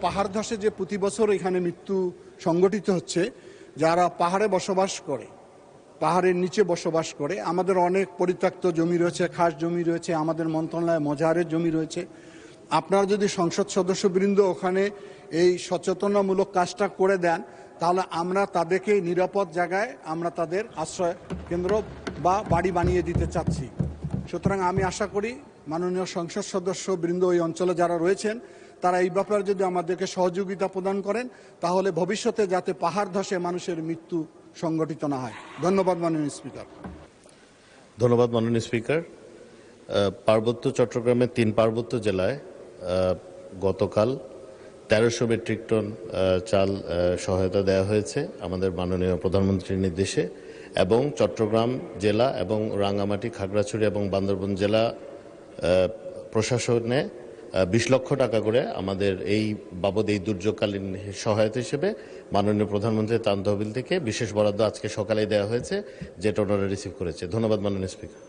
পাহাড় ধসে যে প্রতি বছর এখানে মৃত্যু সংঘটিত হচ্ছে, যারা পাহাড়ে বসবাস করে, পাহাড়ের নিচে বসবাস করে, আমাদের অনেক পরিত্যক্ত জমি রয়েছে, খাস জমি রয়েছে, আমাদের মন্ত্রণালয়ে মজাহারের জমি রয়েছে। আপনারা যদি সংসদ সদস্যবৃন্দ ওখানে এই সচেতনামূলক কাজটা করে দেন, তাহলে আমরা তাদেরকে নিরাপদ জায়গায় আমরা তাদের আশ্রয় কেন্দ্র বা বাড়ি বানিয়ে দিতে চাচ্ছি। সুতরাং আমি আশা করি মাননীয় সংসদ সদস্যবৃন্দ ওই অঞ্চলে যারা রয়েছেন তারা এই ব্যাপারে যদি আমাদেরকে সহযোগিতা প্রদান করেন, তাহলে ভবিষ্যতে যাতে পাহাড় ধসে মানুষের মৃত্যু সংঘটিত না হয়। ধন্যবাদ মাননীয় স্পিকার। ধন্যবাদ মাননীয় স্পিকার। পার্বত্য চট্টগ্রামের 3 পার্বত্য জেলায় গতকাল 1300 মেট্রিক টন চাল সহায়তা দেওয়া হয়েছে আমাদের মাননীয় প্রধানমন্ত্রীর নির্দেশে, এবং চট্টগ্রাম জেলা এবং রাঙ্গামাটি, খাগড়াছড়ি এবং বান্দরবান জেলা প্রশাসনে 20 লক্ষ টাকা করে আমাদের এই বাবদ এই দুর্যোগকালীন সহায়তা হিসেবে মাননীয় প্রধানমন্ত্রীর ত্রাণ তহবিল থেকে বিশেষ বরাদ্দ আজকে সকালে দেওয়া হয়েছে, যেটা ওনারা রিসিভ করেছে। ধন্যবাদ মাননীয় স্পিকার।